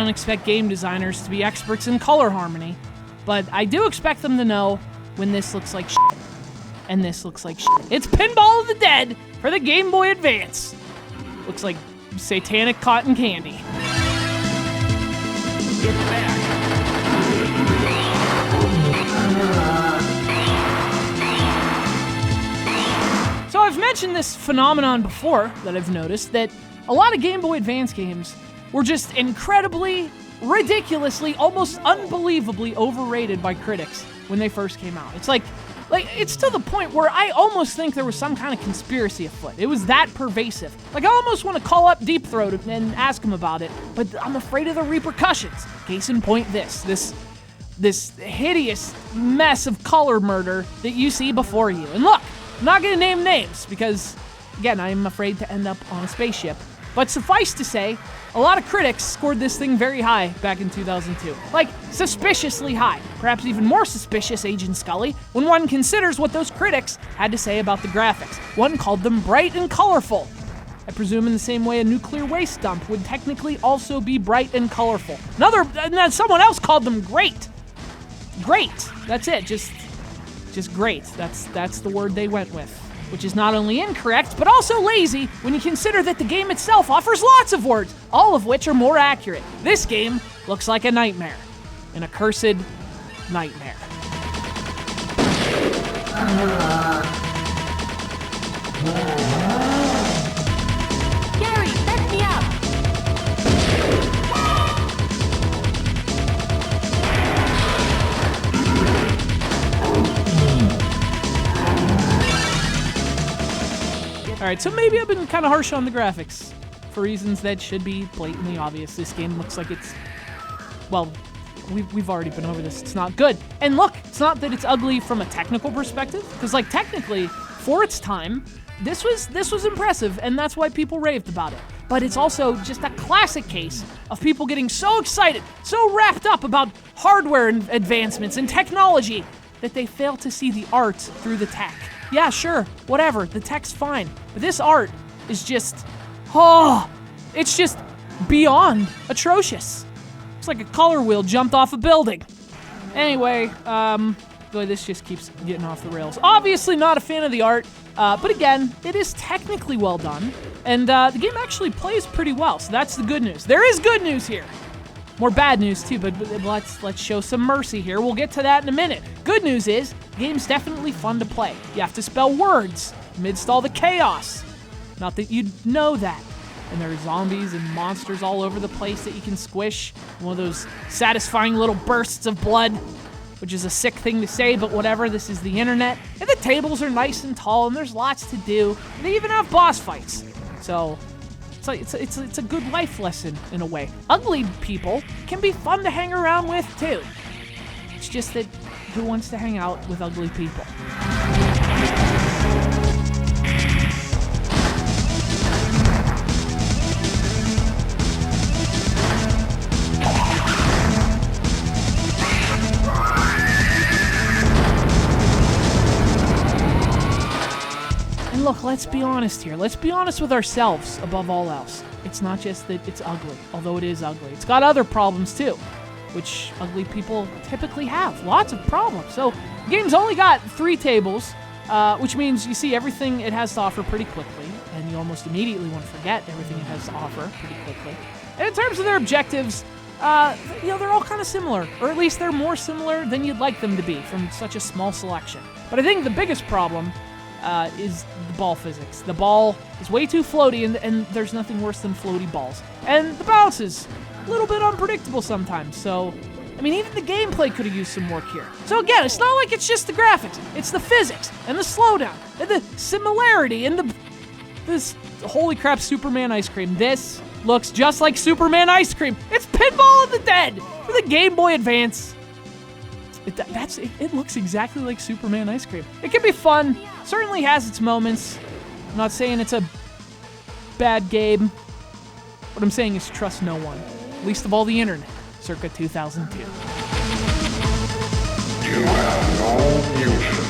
don't expect game designers to be experts in color harmony, but I do expect them to know when this looks like shit and this looks like shit. It's Pinball of the Dead for the Game Boy Advance. Looks like satanic cotton candy. Get back. So I've mentioned this phenomenon before that I've noticed, that a lot of Game Boy Advance games were just incredibly, ridiculously, almost unbelievably overrated by critics when they first came out. It's like it's to the point where I almost think there was some kind of conspiracy afoot. It was that pervasive. Like, I almost want to call up Deep Throat and ask him about it, but I'm afraid of the repercussions. Case in point, this hideous mess of color murder that you see before you. And look, I'm not going to name names because, again, I'm afraid to end up on a spaceship. But suffice to say, a lot of critics scored this thing very high back in 2002. Like, suspiciously high. Perhaps even more suspicious, Agent Scully, when one considers what those critics had to say about the graphics. One called them bright and colorful. I presume in the same way a nuclear waste dump would technically also be bright and colorful. Someone else called them great. Great. That's it. Just great. That's the word they went with. Which is not only incorrect, but also lazy when you consider that the game itself offers lots of words, all of which are more accurate. This game looks like a nightmare. An accursed nightmare. Gary, let me up! Alright, so maybe I've been kind of harsh on the graphics for reasons that should be blatantly obvious. This game looks like it's, well, we've already been over this. It's not good. And look, it's not that it's ugly from a technical perspective, because like technically, for its time, this was impressive, and that's why people raved about it. But it's also just a classic case of people getting so excited, so wrapped up about hardware and advancements and technology that they fail to see the art through the tech. Yeah, sure, whatever, the tech's fine. But this art is just, it's just beyond atrocious. It's like a color wheel jumped off a building. Anyway, boy, this just keeps getting off the rails. Obviously not a fan of the art, but again, it is technically well done, and the game actually plays pretty well, so that's the good news. There is good news here. More bad news too, but let's show some mercy here. We'll get to that in a minute. Good news is, the game's definitely fun to play. You have to spell words amidst all the chaos. Not that you'd know that. And there are zombies and monsters all over the place that you can squish. One of those satisfying little bursts of blood, which is a sick thing to say, but whatever, this is the internet. And the tables are nice and tall, and there's lots to do. And they even have boss fights. So, it's a good life lesson, in a way. Ugly people can be fun to hang around with, too. It's just that, who wants to hang out with ugly people? Look, let's be honest here. Let's be honest with ourselves above all else. It's not just that it's ugly, although it is ugly. It's got other problems too, which ugly people typically have. Lots of problems. So, the game's only got 3 tables, which means you see everything it has to offer pretty quickly, and you almost immediately want to forget everything it has to offer pretty quickly. And in terms of their objectives, they're all kind of similar, or at least they're more similar than you'd like them to be from such a small selection. But I think the biggest problem is the ball physics. The ball is way too floaty, and there's nothing worse than floaty balls. And the bounce is a little bit unpredictable sometimes, so, I mean, even the gameplay could have used some work here. So again, it's not like it's just the graphics, it's the physics, and the slowdown, and the similarity, and this, holy crap, Superman ice cream. This looks just like Superman ice cream. It's Pinball of the Dead for the Game Boy Advance. It looks exactly like Superman ice cream. It can be fun. Certainly has its moments. I'm not saying it's a bad game. What I'm saying is trust no one. Least of all the internet, circa 2002. You have no future.